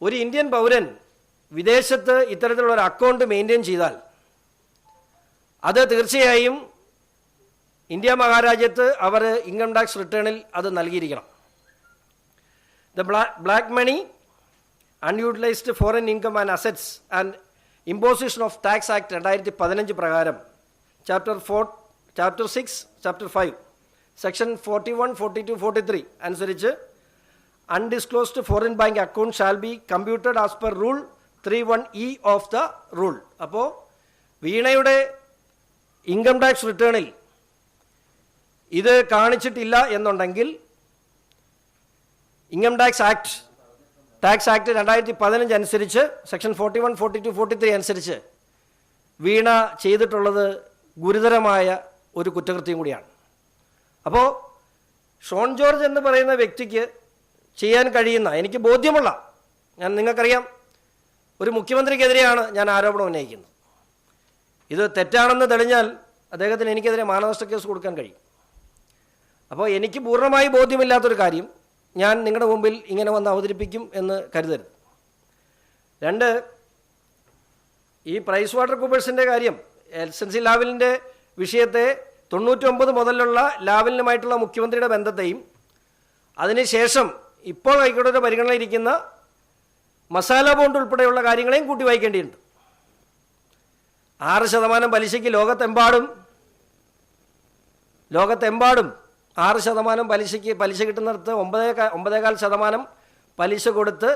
ഒരു ഇന്ത്യൻ പൗരൻ വിദേശത്ത് ഇത്തരത്തിലുള്ള ഒരു അക്കൗണ്ട് മെയിൻറ്റെയിൻ ചെയ്താൽ അത് തീർച്ചയായും ഇന്ത്യ മഹാരാജ്യത്ത് അവർ ഇൻകം ടാക്സ് റിട്ടേണിൽ അത് നൽകിയിരിക്കണം. The black money unutilised foreign income and assets and imposition of tax act 2015 പ്രകാരം ചാപ്റ്റർ 6 ചാപ്റ്റർ 5 സെക്ഷൻ 41, 42, 43 അനുസരിച്ച് undisclosed foreign bank account shall be computed as per rule 31E of the rule. അപ്പോൾ വീണയുടെ income tax റിട്ടേണിൽ ഇത് കാണിച്ചിട്ടില്ല എന്നുണ്ടെങ്കിൽ income tax act 2015 അനുസരിച്ച് section 41, 42, 43 അനുസരിച്ച് വീണ ചെയ്തിട്ടുള്ളത് ഗുരുതരമായ ഒരു കുറ്റകൃത്യം കൂടിയാണ്. അപ്പോൾ ഷോൺ ജോർജ് എന്ന് പറയുന്ന വ്യക്തിക്ക് ചെയ്യാൻ കഴിയുന്ന, എനിക്ക് ബോധ്യമുള്ള, നിങ്ങൾക്കറിയാം, ഒരു മുഖ്യമന്ത്രിക്കെതിരെയാണ് ഞാൻ ആരോപണം ഉന്നയിക്കുന്നത്. ഇത് തെറ്റാണെന്ന് തെളിഞ്ഞാൽ അദ്ദേഹത്തിന് എനിക്കെതിരെ മാനനഷ്ട കേസ് കൊടുക്കാൻ കഴിയും. അപ്പോൾ എനിക്ക് പൂർണ്ണമായി ബോധ്യമില്ലാത്തൊരു കാര്യം ഞാൻ നിങ്ങളുടെ മുമ്പിൽ ഇങ്ങനെ വന്ന് അവതരിപ്പിക്കും എന്ന് കരുതരുത്. 2, ഈ പ്രൈസ് വാട്ടർ കൂപ്പേഴ്സിൻ്റെ കാര്യം, എൽസൻസി ലാവലിൻ്റെ വിഷയത്തെ 99 മുതലുള്ള ലാവലിനുമായിട്ടുള്ള മുഖ്യമന്ത്രിയുടെ ബന്ധത്തെയും അതിനുശേഷം ഇപ്പോൾ ഹൈക്കോടതിയുടെ പരിഗണനയിലിരിക്കുന്ന മസാല ബോണ്ട് ഉൾപ്പെടെയുള്ള കാര്യങ്ങളെയും കൂട്ടി വായിക്കേണ്ടിയിട്ടുണ്ട്. 6% പലിശയ്ക്ക് ലോകത്തെമ്പാടും 6% പലിശ കിട്ടുന്നിടത്ത് 9.25% പലിശ കൊടുത്ത്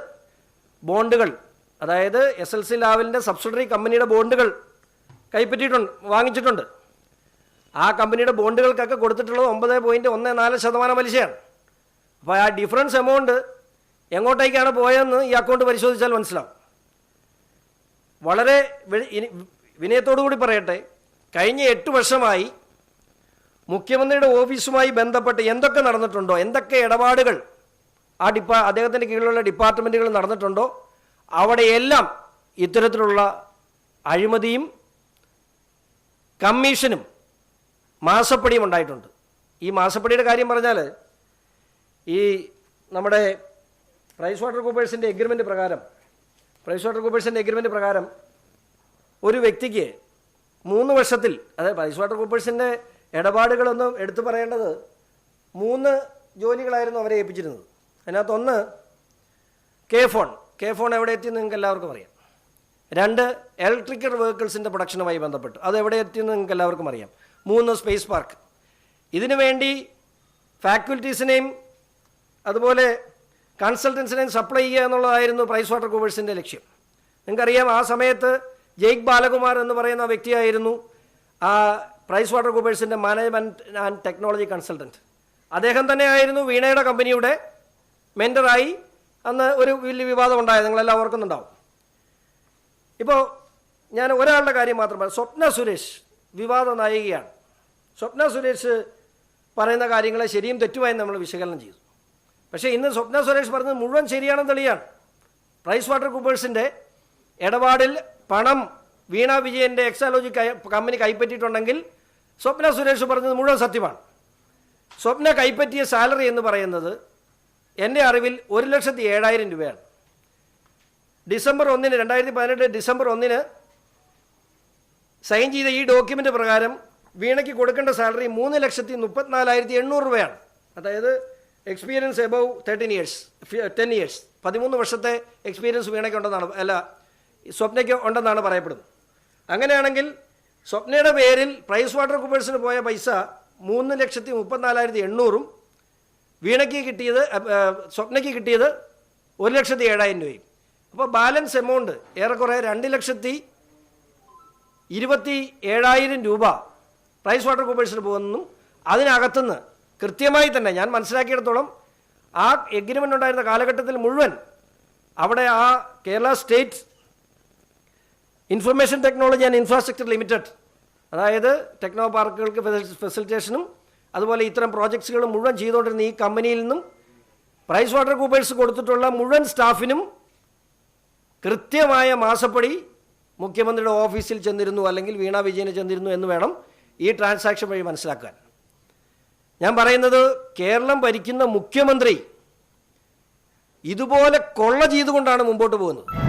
ബോണ്ടുകൾ, അതായത് SLC ലാവലിൻ്റെ സബ്സിഡറി കമ്പനിയുടെ ബോണ്ടുകൾ വാങ്ങിച്ചിട്ടുണ്ട്. ആ കമ്പനിയുടെ ബോണ്ടുകൾക്കൊക്കെ കൊടുത്തിട്ടുള്ളത് 9.14% പലിശയാണ്. അപ്പോൾ ആ ഡിഫറൻസ് എമൗണ്ട് എങ്ങോട്ടേക്കാണ് പോയതെന്ന് ഈ അക്കൗണ്ട് പരിശോധിച്ചാൽ മനസ്സിലാവും. വളരെ വിനയത്തോടു കൂടി പറയട്ടെ, കഴിഞ്ഞ 8 വർഷമായി മുഖ്യമന്ത്രിയുടെ ഓഫീസുമായി ബന്ധപ്പെട്ട് എന്തൊക്കെ നടന്നിട്ടുണ്ടോ, എന്തൊക്കെ ഇടപാടുകൾ അദ്ദേഹത്തിൻ്റെ കീഴിലുള്ള ഡിപ്പാർട്ട്മെൻറ്റുകൾ നടന്നിട്ടുണ്ടോ, അവിടെയെല്ലാം ഇത്തരത്തിലുള്ള അഴിമതിയും കമ്മീഷനും മാസപ്പടിയും ഉണ്ടായിട്ടുണ്ട്. ഈ മാസപ്പടിയുടെ കാര്യം പറഞ്ഞാൽ, ഈ നമ്മുടെ പ്രൈസ് വാട്ടർ കൂപ്പേഴ്സിൻ്റെ എഗ്രിമെൻ്റ് പ്രകാരം ഒരു വ്യക്തിക്ക് 3 വർഷത്തിൽ, അതായത് പ്രൈസ് വാട്ടർ കൂപ്പേഴ്സിൻ്റെ ഇടപാടുകളൊന്നും എടുത്തു പറയേണ്ടത് 3 ജോലികളായിരുന്നു അവരെ ഏൽപ്പിച്ചിരുന്നത്. അതിനകത്തൊന്ന് കെ ഫോൺ എവിടെ എത്തിയെന്ന് നിങ്ങൾക്ക് എല്ലാവർക്കും അറിയാം. 2, ഇലക്ട്രിക്കൽ വെഹിക്കിൾസിൻ്റെ പ്രൊഡക്ഷനുമായി ബന്ധപ്പെട്ട് അത് എവിടെ എത്തിയെന്ന് നിങ്ങൾക്ക് എല്ലാവർക്കും അറിയാം. 3, സ്പേസ് പാർക്ക്. ഇതിനു വേണ്ടി ഫാക്കൽറ്റീസിനെയും അതുപോലെ കൺസൾട്ടൻസിനെയും സപ്ലൈ ചെയ്യുക എന്നുള്ളതായിരുന്നു പ്രൈസ് വാട്ടർ കൂപ്പേഴ്സിൻ്റെ ലക്ഷ്യം. നിങ്ങൾക്കറിയാം, ആ സമയത്ത് ജെയ്ക് ബാലകുമാർ എന്ന് പറയുന്ന വ്യക്തിയായിരുന്നു ആ പ്രൈസ് വാട്ടർ കൂപ്പേഴ്സിൻ്റെ മാനേജ്മെൻറ്റ് ആൻഡ് ടെക്നോളജി കൺസൾട്ടൻറ്റ്. അദ്ദേഹം തന്നെയായിരുന്നു വീണയുടെ കമ്പനിയുടെ മെൻറ്ററായി അന്ന് ഒരു വലിയ വിവാദം ഉണ്ടായത്, നിങ്ങളെല്ലാം ഓർക്കുന്നുണ്ടാവും. ഇപ്പോൾ ഞാൻ ഒരാളുടെ കാര്യം മാത്രം പറയാം. സ്വപ്ന സുരേഷ് വിവാദ നായികയാണ്. സ്വപ്ന സുരേഷ് പറയുന്ന കാര്യങ്ങളെ ശരിയും തെറ്റുമായി നമ്മൾ വിശകലനം ചെയ്തു. പക്ഷേ ഇന്ന് സ്വപ്ന സുരേഷ് പറഞ്ഞത് മുഴുവൻ ശരിയാണെന്ന് തെളിയാണ്. പ്രൈസ് വാട്ടർ കൂപ്പേഴ്സിൻ്റെ ഇടപാടിൽ പണം വീണ വിജയൻ്റെ എക്സാലോജി കമ്പനി കൈപ്പറ്റിയിട്ടുണ്ടെങ്കിൽ സ്വപ്ന സുരേഷ് പറഞ്ഞത് മുഴുവൻ സത്യമാണ്. സ്വപ്ന കൈപ്പറ്റിയ സാലറി എന്ന് പറയുന്നത് എൻ്റെ അറിവിൽ 1,07,000 രൂപയാണ്. ഡിസംബർ 1, 2018 ഡിസംബർ 1 സൈൻ ചെയ്ത ഈ ഡോക്യുമെൻ്റ് പ്രകാരം വീണയ്ക്ക് കൊടുക്കേണ്ട സാലറി 3,34,800 രൂപയാണ്. അതായത് എക്സ്പീരിയൻസ് എബവ് 10 ഇയേഴ്സ് 13 വർഷത്തെ എക്സ്പീരിയൻസ് വീണയ്ക്ക് ഉണ്ടെന്നാണ്, സ്വപ്നയ്ക്ക് ഉണ്ടെന്നാണ് പറയപ്പെടുന്നത്. അങ്ങനെയാണെങ്കിൽ സ്വപ്നയുടെ പേരിൽ പ്രൈസ് വാട്ടർ കൂപ്പേഴ്സിന് പോയ പൈസ 3,34,800 സ്വപ്നയ്ക്ക് കിട്ടിയത് 1,07,000 രൂപയും. അപ്പോൾ ബാലൻസ് എമൗണ്ട് ഏറെക്കുറെ 2,27,000 രൂപ പ്രൈസ് വാട്ടർ കൂപ്പേഴ്സിന് പോകുന്നു. അതിനകത്തുനിന്ന് കൃത്യമായി തന്നെ ഞാൻ മനസ്സിലാക്കിയിടത്തോളം ആ എഗ്രിമെൻ്റ് ഉണ്ടായിരുന്ന കാലഘട്ടത്തിൽ മുഴുവൻ അവിടെ ആ Kerala state information technology and infrastructure limited, അതായത് ടെക്നോ പാർക്കുകൾക്ക് ഫെസിലിറ്റേഷനും അതുപോലെ ഇത്തരം പ്രോജക്ട്സുകളും മുഴുവൻ ചെയ്തുകൊണ്ടിരുന്ന ഈ കമ്പനിയിൽ നിന്നും പ്രൈസ് വാട്ടർ കൂപ്പേഴ്സ് കൊടുത്തിട്ടുള്ള മുഴുവൻ സ്റ്റാഫിനും കൃത്യമായ മാസപ്പടി മുഖ്യമന്ത്രിയുടെ ഓഫീസിൽ ചെന്നിരുന്നു, അല്ലെങ്കിൽ വീണ വിജയന് ചെന്നിരുന്നു എന്ന് വേണം ഈ ട്രാൻസാക്ഷൻ വഴി മനസ്സിലാക്കാൻ. ഞാൻ പറയുന്നത്, കേരളം ഭരിക്കുന്ന മുഖ്യമന്ത്രി ഇതുപോലെ കൊള്ള ചെയ്തുകൊണ്ടാണ് മുമ്പോട്ട് പോകുന്നത്.